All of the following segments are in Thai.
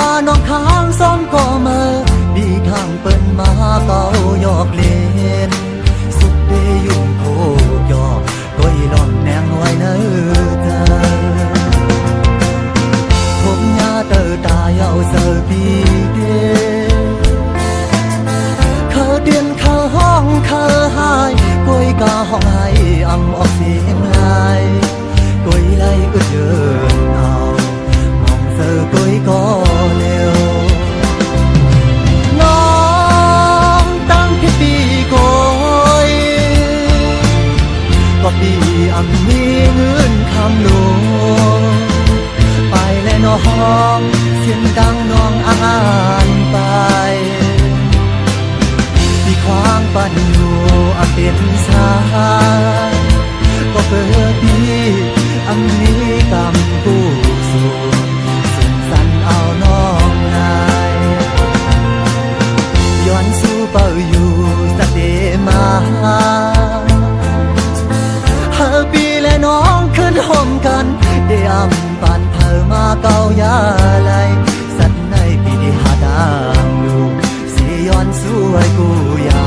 ว่าน้องค้างซ้อมก็เมื่อดีทางเปิ้นมาเก่าหยอกเล่นสุดเดยุ่งโคกยอกก้อยลองแนงไว้เนื้อเธอผมยาเตอตาเยาเสอปีเดเขาเดียนเขาห้องเขาหายก้อยกาห้องให้อำออกเสียงลายก้อยไล่อึดเยินเอามองเสอก้อยก็เร็วน้องตั้งแค่ปีก้อยก็ปีอำมีเงินคำหลวงไปและน้องเสียงดังน้องอ่านไปที่ควางปันอยู่อาเป็นสายก็เปิดดีอันนี้กำผู้สูงสุขสันเอาน้องนายย้อนสู้เป่าอยู่สเตมาเฮาปีและน้องขึ้นห่มกันได้อำปานเผอมาเก่ายาไหลสัตว์ในปีที่หาดามลูกสิย้อนสู้ให้กูยา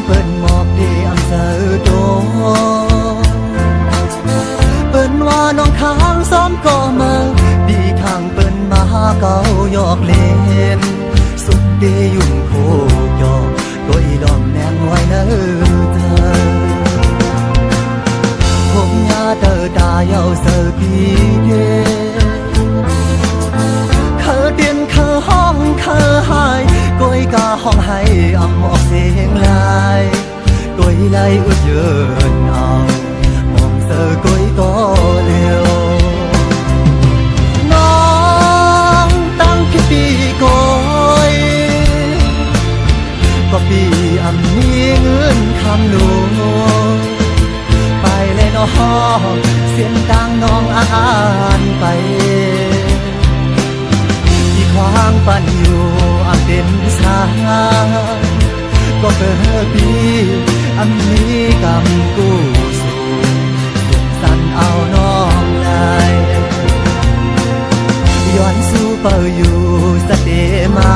เปิ้นหมอกดีอำเสอโดเปิ้นว่าน้องค้างซ้อมก็มาดีทางเปิ้นมาเก่าหยอกเล่นสุดดียุ่งโคกยอกก้อยลองแนงไว้เนื้อเธอผมยาเตอตาเยาเสอปีเดเขาเดียนเขาห้องเขาหายก้อยกาห้องให้อำออกเสียงลายก้อยไล่อุดเยินเอามองเสอก้อยก็เร็วน้องตั้งแค่ปีก้อยก็ปีอำมีเงินคำหลวงไปเลยน้องเสียงดังน้องอ่านไปควางปันอยู่อันเป็นสายก็เกิดปีอันนี้กำกู้สูงสุขสันเอาน้องลายย้อนสู้เป่าอยู่สเตมา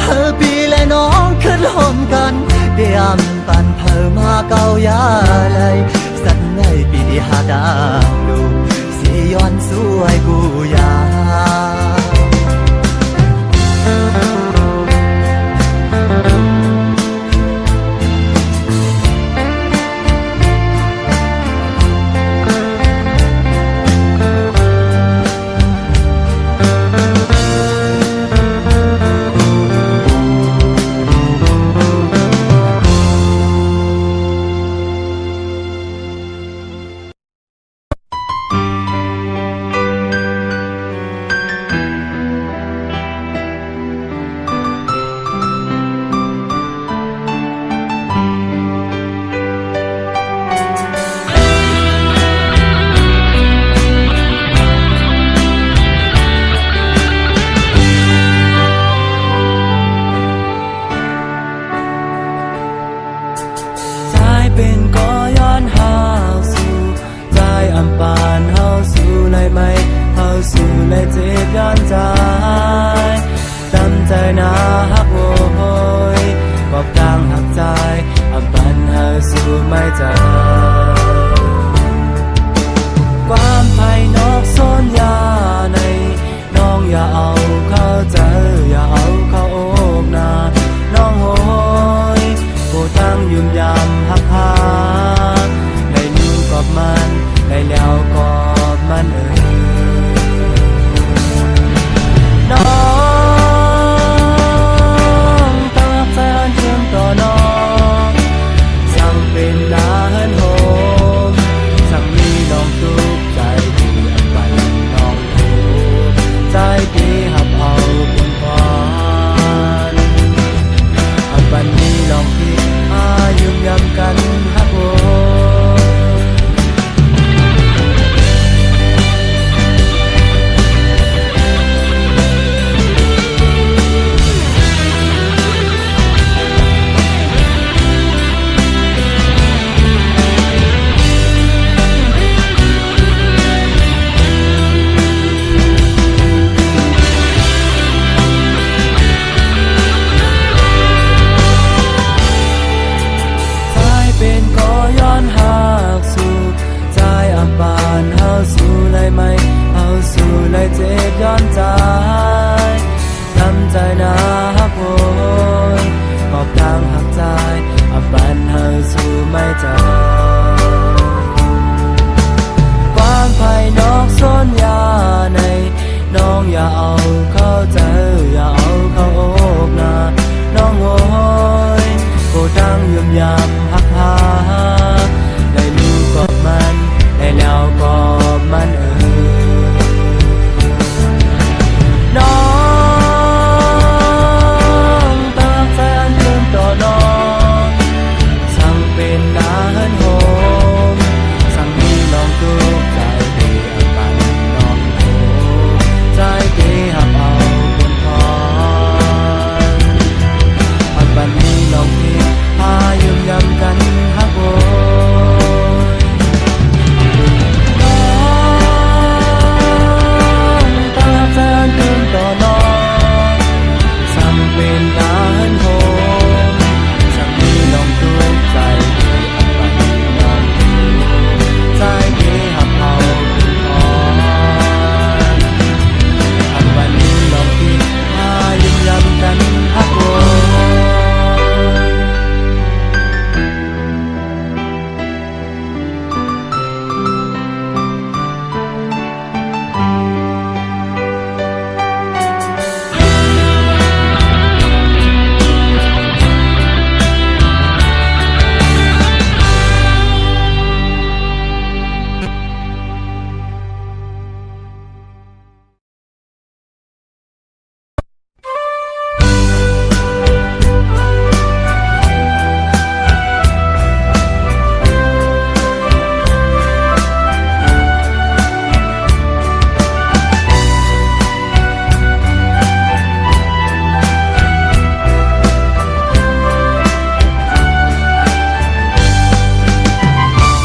เฮอปีและน้องขึ้นห่มกันเดียมปันเผอมาเก่ายาไหลสันในปีที่หาดามลูกย้อนสู้ให้กูยาเป็นก็ย้อนหาสู่ใจอำปานเฮาสู่เลยไหมเฮาสู่เลยเจ็บย้อนใจจำใจนาฮักโวยก็กลางหักใจอำปานเฮาสู่ไม่ใจความภายนอกซ่อนยาในน้องอย่าเอาเข้าใจอย่าเอาเข้าอกนาน้องโหยผู้ทั้งยุ่มยามหักหาได้อยู่กับมันได้แล้วกอบมันน้องตั้งใจอันเชื่อมต่อน้องสั่งเป็นดาหันโหมสั่งมีน้องตัว เจ็บย้อนใจทำใจนาฮักโวยขอบทางหักใจอับปันเฮาสู่ไม่เจอความภายนอกซ่อนยาในน้องอย่าเอาเข้าใจอย่าเอาเข้าอกนาน้องโอยโกดังยุ่มยามหักหาได้รู้กอบมันได้แล้วกอบมันน้องตั้งใจอันเดิมต่อน้องสั่งเป็นนาเฮินโฮมสั่งมีน้องตุกใจดีอับปันน้องโฮใจดีหับเอาคนพรอับปันมีน้องพี่พายุ่มยำกันฮักโวยน้องตั้งใจอันเดิมต่อน้องสั่งเป็นนาเฮินโฮมสั่งมีน้องตุกใจดีอับปันน้องโฮใจดีหับเอาคนพรอับปันมีน้องพี่พายุ่มยำกันฮักโวย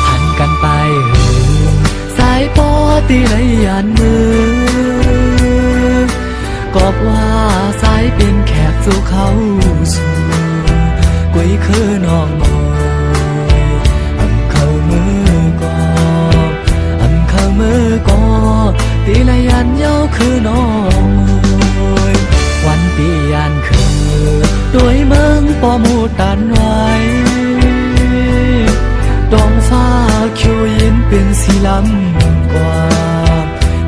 หันกันไปสายปอตีไรยันมือกอบว่าสายเป็นแขกสู่เขาสู่กุยคือน้องมอยอำเข้ามือกอบอำเข้ามือกอบตีไรยันเย้าคือน้องมอยวันปียันคือด้วยเมืองปอมูตันไว้ดองฟ้าคิวยินเป็นสีลำกว่า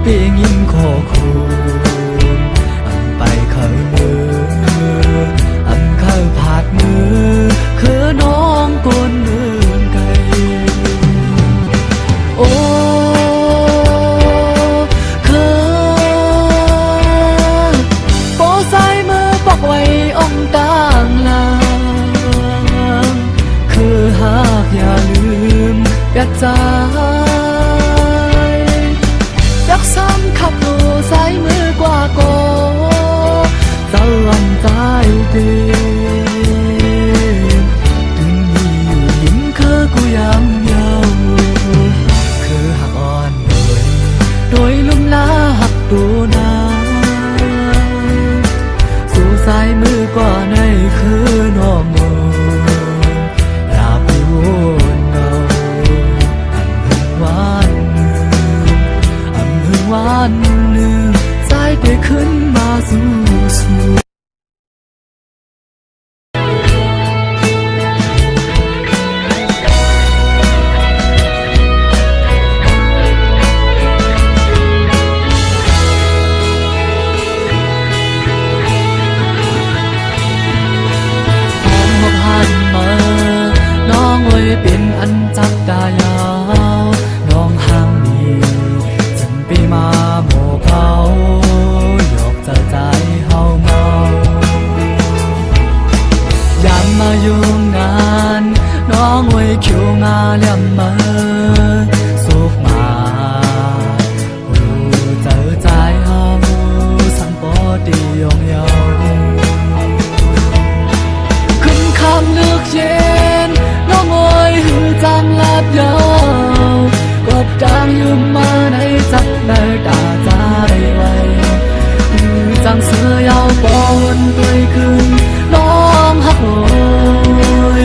เปียงยินขอคูณอันไปเข้ามืออันเข้าผาดมือคือน้องกวนเมืองไกลโอ้คือโปสายมือปอกไว้องต่างลางคือหากอย่าลืมอยากใจอยากซ้ำขับดูสายมือกว่าโกเจ้าอันใจดีถึงมีอยู่ยิ้มคือกูยังเยาคือหักอ่อนโดยลุ่มลาหักตูนาสู่สายมือกว่าในคือน้องมนลาปูนเงาอันหึงหวานมืออันหึงหวานมือสายได้ขึ้นมาสู่สู่เป็นอันจับตายาวน้องห่างมีฉันไปมาโมเขาหยอกใจใจเฮาเมายามมาอยู่งานน้องไว้คิวงาเลี่ยมมาสุกมารู้เจอใจเฮาสังปอดียองเยาขึ้นคำนึกเย็นน้องโอยหือจังลาบยาวกบดังยืมมาในจับในตาใจไว้หือจังเสือยาวปอนด้วยคืนน้องหักโอย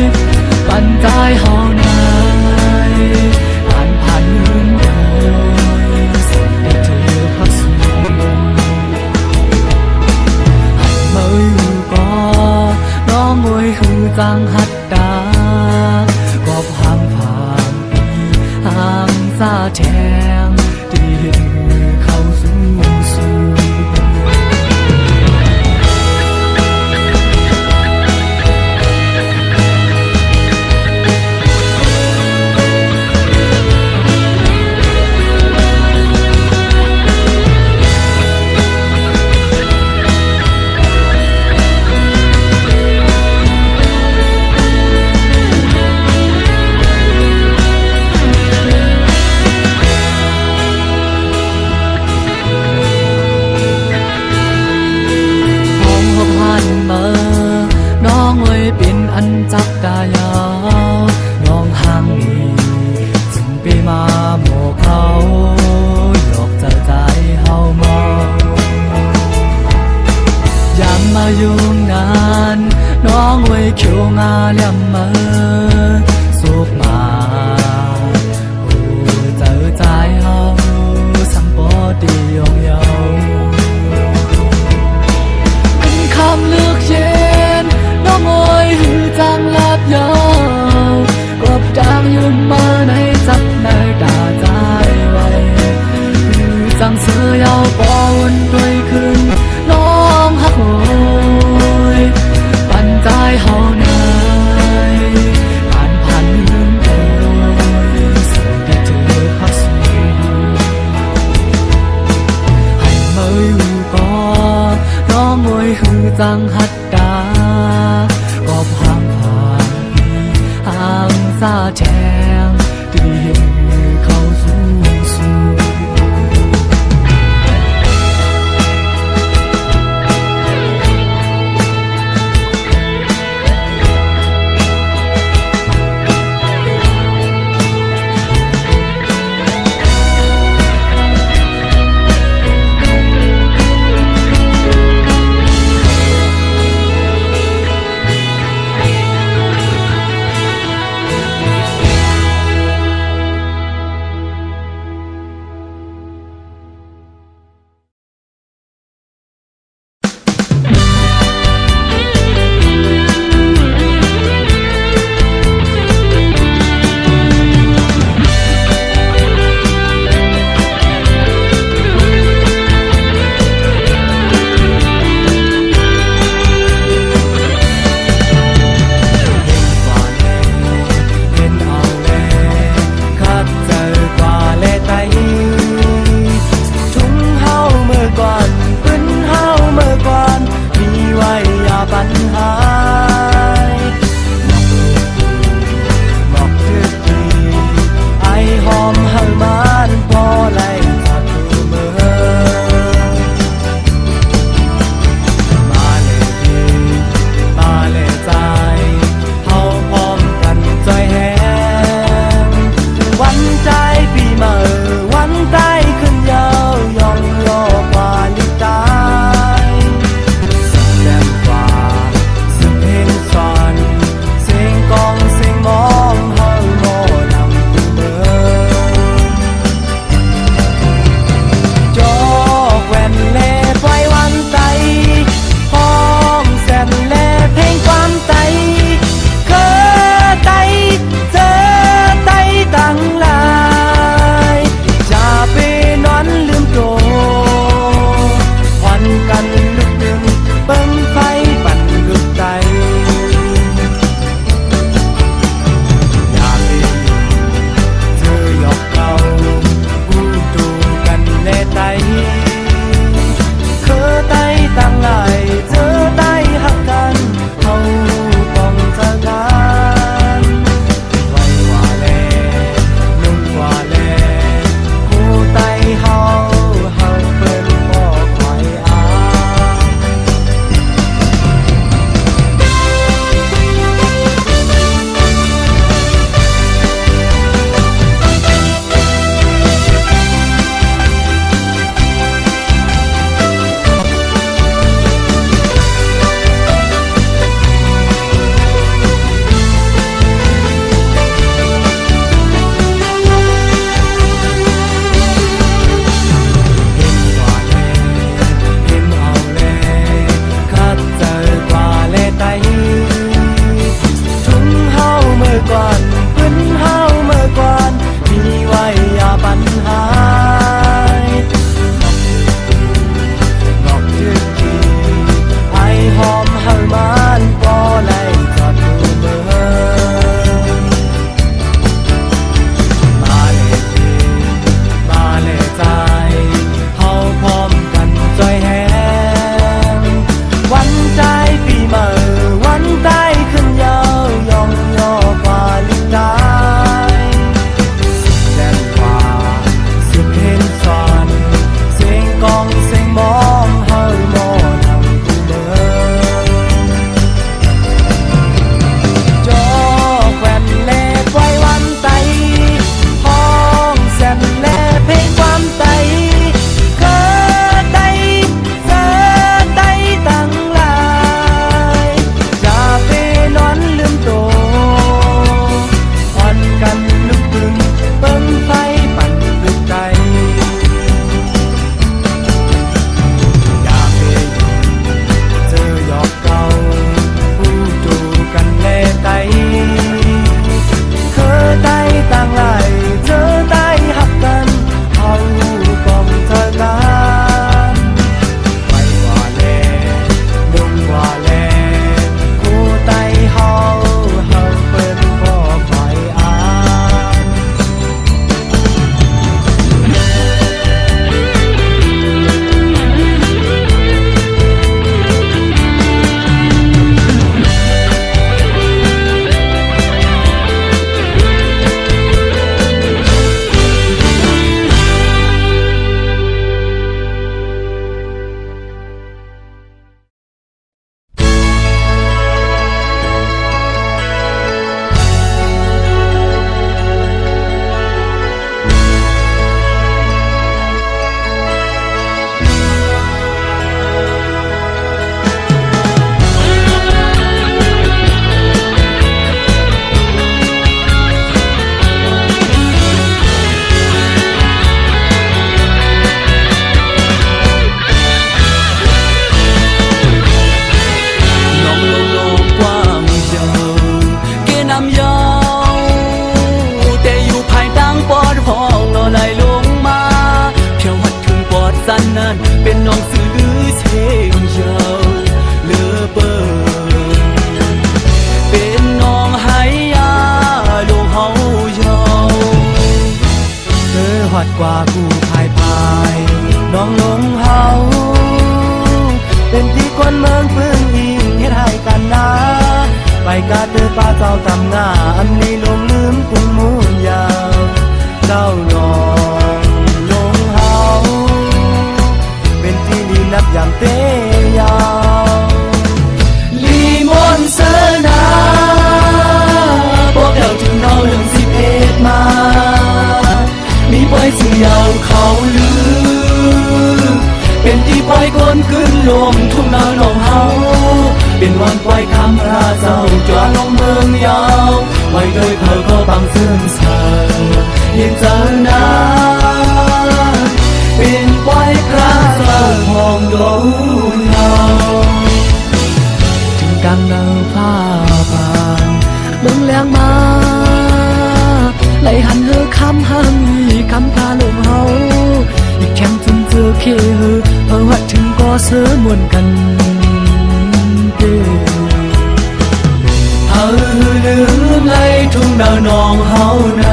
ปั่นใจเฮานายผ่านหืนโดยส่งให้เธอพักสู จังหัดดากอบหางผ่านปีหางซาแทงที่เห็นเข้าสู่สู่ น้องเอ้ยเป็นอันจักตายาวน้องห่างนี้จึงไปมาโมเขาหยอกใจใจเฮามองยามมายุ่งนานน้องเอ้ยเขียวงาเลี่ยมมือสุกมาโอ้เจอใจเฮาสังปอดียองยาวคำเลือกเย็นน้องโอยหือจังลับยาวกบจางยุ่มมาในจับในตาใจไว้หือจังเสือยาวปอวนด้วยคืนน้องหักโอยปั่นใจเฮาในผ่านพันลืมโอยสิ่งที่เธอพักสูให้มาอยู่ก่อนน้องโอยหือจังหัดดากอบหางผ่านปีหางซาแทงที่เห็นเข้าสู่สู่ เ นั้นเป็นน้องสื่อลือเชงเยาเลือเปิงเป็นน้องไหยาลงเฮาเยาเธอหอดกว่ากูพายน้องลงเฮาเป็นที่คนเมืองพึ่งอิงเฮ็ดให้กันนะไปกาเตอป้าเจ้าตำหน้าอันนี้ลงลืมกรุงมูลยาวเจ้าน้องลงเฮาเป็นที่ลีนับยามเตยาวลีมอนเสนาบอกเราถึงเราเรื่องสิเพศมามีปล่อยสิ่งยาวเขาลือเป็นที่ปล่อยคนขึ้นลมทุ่งนาหนองเฮาเป็นวันปล่อยคำพระเจ้าจวนลงเมืองยาวไว้โดยเธอก็บังซึ่งเธอเห็นเจอหน้าเป็นปล่อยพระเจ้าทองดวงยาวถึงกังเนาผ้าบางเมืองแรงมาไหลหันเฮอคำหังคำพาลงเฮาอีกแคมจึงเจอเคเฮอวัดถึงก็เสือมวนกันเด้เฮาลืมไหลทุ่งดาวนองเฮาใน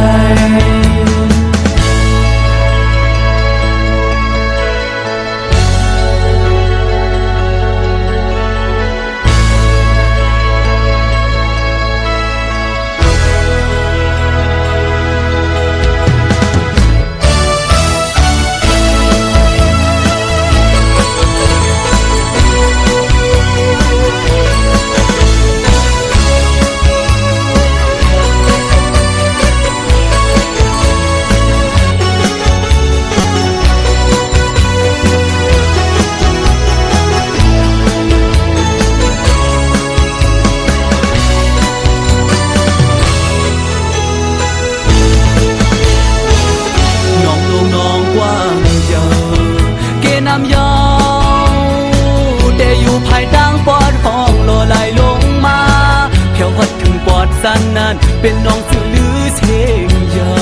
สันนั้นเป็นน้องสื่อลือเชงเยา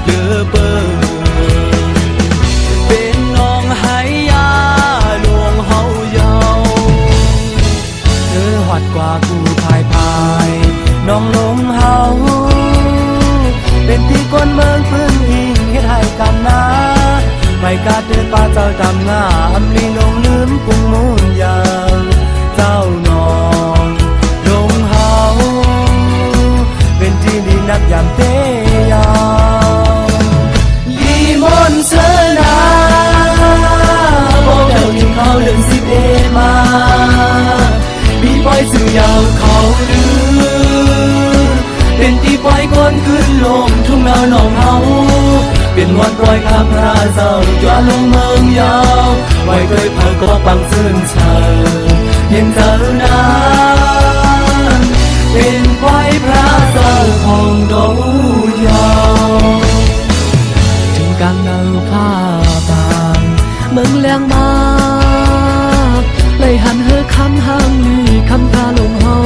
เลือเปิงเป็นน้องไหยาลวงเฮาเยาเธอหอดกว่ากูพายน้องลงเฮาเป็นที่คนเมืองพึ่งอิงเฮ็ดให้กันนะไม่กาเดินป่าเจ้าตำหน้าอำลีลงลืมกรุงมูลยาวเจ้าน้องลงเฮาเป็นที่ลีนับยามเตยาวลีมอนเสนาบอกเราถึงเขาเรื่องสิเพศมามีปล่อยสื่อยาวเขาลือเป็นที่ปล่อยคนขึ้นลมทุ่งนาหนองเฮาเป็นวันปล่อยคำพระเจ้าจวนลงเมืองยาวไว้ด้วยเธอก็ปังซึ่งเธอเห็นเธอนั้นเป็นปล่อยพระเจ้าของดงยาวถึงกลางเนาผ้าบางเมืองแรงมาเลยหันเฮอคำห้างลีคำพาลงเฮา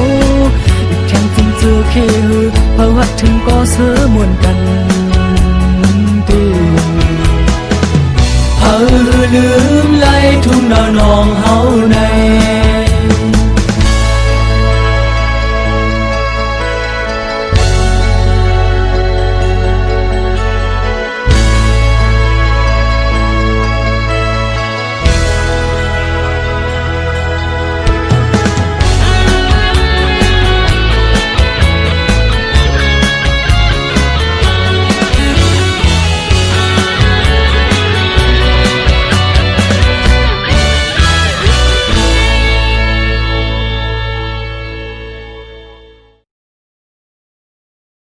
อีกแข่งจึงเจอเคเพราะวัดถึงก็เสือมวนกันเฮาลืมไหลทุ่งนาหนองเฮาใน